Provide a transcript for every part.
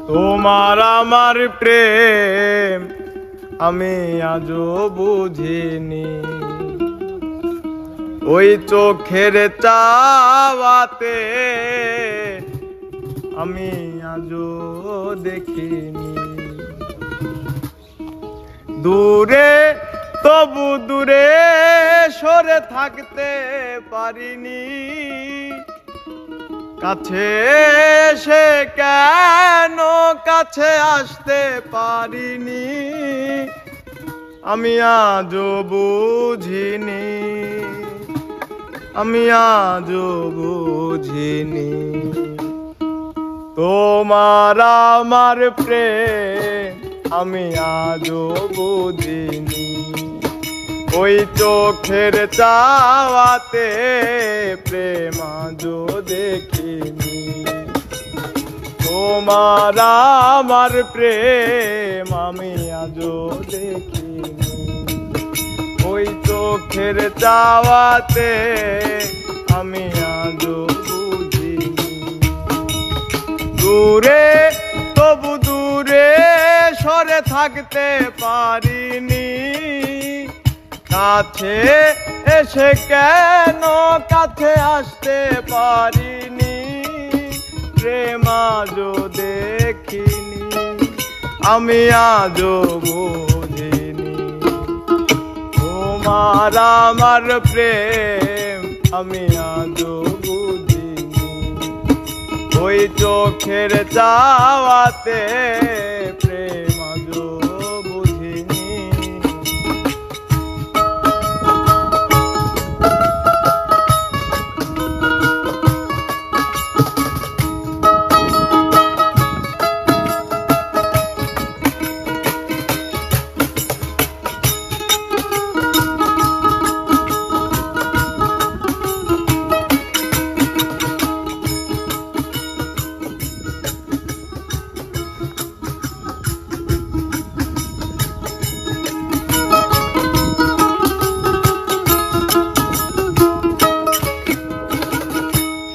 তোমার আমার প্রেম আমি আজও বুঝিনি, ওই চোখের চাওয়াতে আমি আজও দেখিনি। দূরে তবু দূরে সরে থাকতে পারিনি, কাছে এসে কেন কাছে আসতে পারিনি, আমি আজও বুঝিনি, আমি আজও বুঝিনি। তোমার আমার প্রেম আমি আজও বুঝিনি, ওই চোখের চাওয়াতে প্রেম আজও দেখিনি। তোমার আমার প্রেম আমি আজও দেখিনি, ওই চোখের চাওয়াতে আমি আজও বুঝিনি। দূরে তবু দূরে সরে থাকতে পারিনি, কাছে এসে কেন কাছে আসতে পারিনি, প্রেম আজও দেখিনি, আমি আজও বুঝিনি। তোমার আমার প্রেম আমি আজও বুঝিনি, ওই চোখের চাওয়াতে প্রেম আজও বুঝিনি।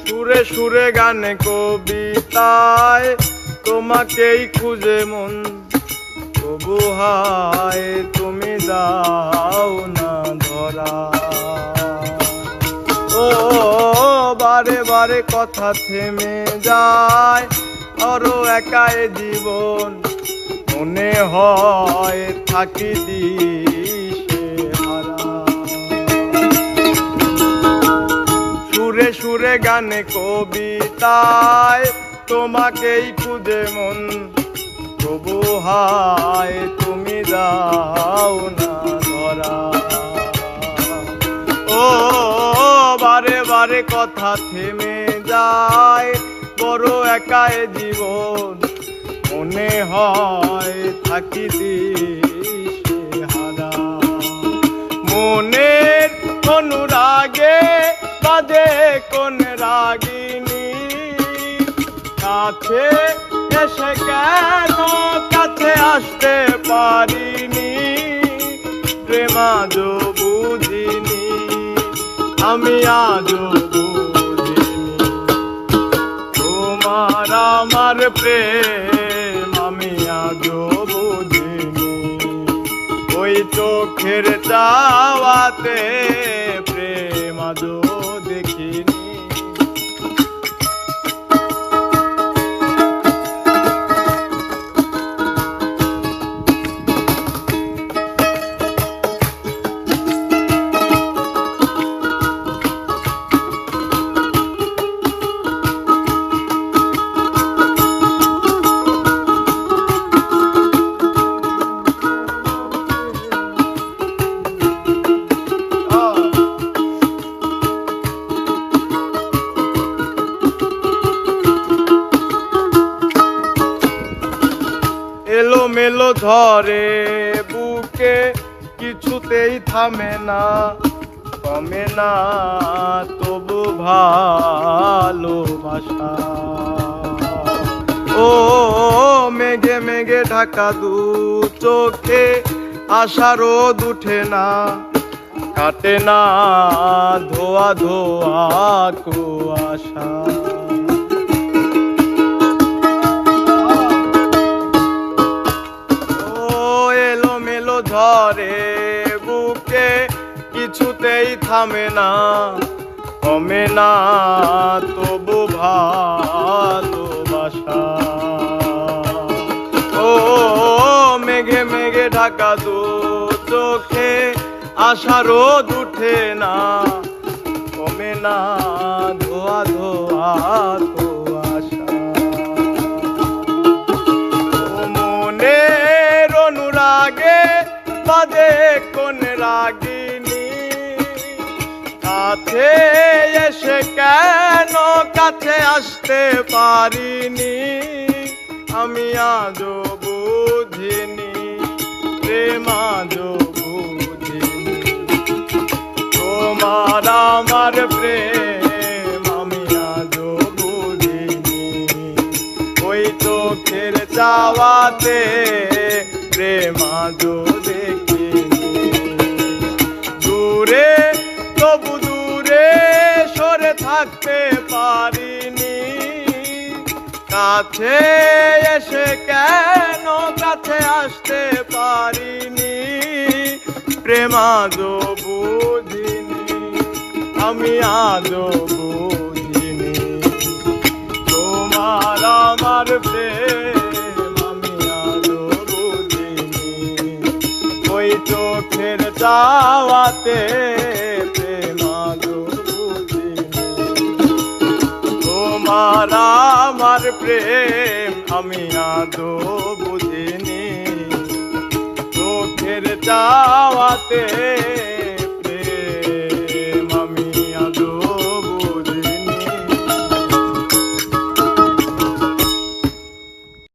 সুরে সুরে গানে কবিতায় তোমাকেই খুঁজে মন, তবু হায় তুমি দাও না ধরা। ও বারে বারে কথা থেমে যায়, আরো একাই জীবন মনে হয় থাকি দিশে হারা। সুরে সুরে গানে কবিতায় তোমাকেই খুঁজে মন, তবু হায় তুমি দাও না ধরা। ও বারে বারে কথা থেমে যায়, বড় একাই জীবন মনে হয় থাকি দিশে হারা। মনের অনুরাগে বাজে কোন রাগিনী, কাছে এসে কেন কাছে আসতে পারিনি, প্রেম আজও বুঝিনি, আমি আজও বুঝিনি। তোমার আমার প্রেম আমি আজও বুঝিনি, ওই চোখের চাওয়াতে প্রেম আজও দেখিনি। এলো মেলো ধরে বুকে কিছুতেই থামে না, কমে না তবু ভালোবাসা। ও মেঘে মেঘে ঢাকা দু চোখে আশার রোদ উঠে না, কাটে না ধোয়া ধোয়া কুয়াশা। করে বুকে কিছুতেই থামে না, কমে না তবু ভালোবাসা। ও মেঘে মেঘে ঢাকা দু চোখে আশা রোদ উঠে না, কমে না ধোয়া ধোয়া তো আশা। ও মনের অনুরাগে বাজে কোন রাগিনী, কাছে এসে কেন কাছে আসতে পারিনি, আমি আজও বুঝিনি প্রেম আজও বুঝিনি। তোমার আমার প্রেম আমি আজও বুঝিনি, ওই চোখের চাওয়াতে প্রেম আজও দেখিনি। দূরে তবু দূরে সরে থাকতে পারিনি, কাছে এসে কেন কাছে আসতে পারিনি, প্রেম আজও বুঝিনি আমি আজও বুঝিনি। তোমার আমার প্রেম আমি আজও বুঝিনি, ওই চোখের চাওয়াতে প্রেম আজও বুঝিনি। তোমার আমার প্রেম আমি আজও বুঝিনি, চোখের চাওয়াতে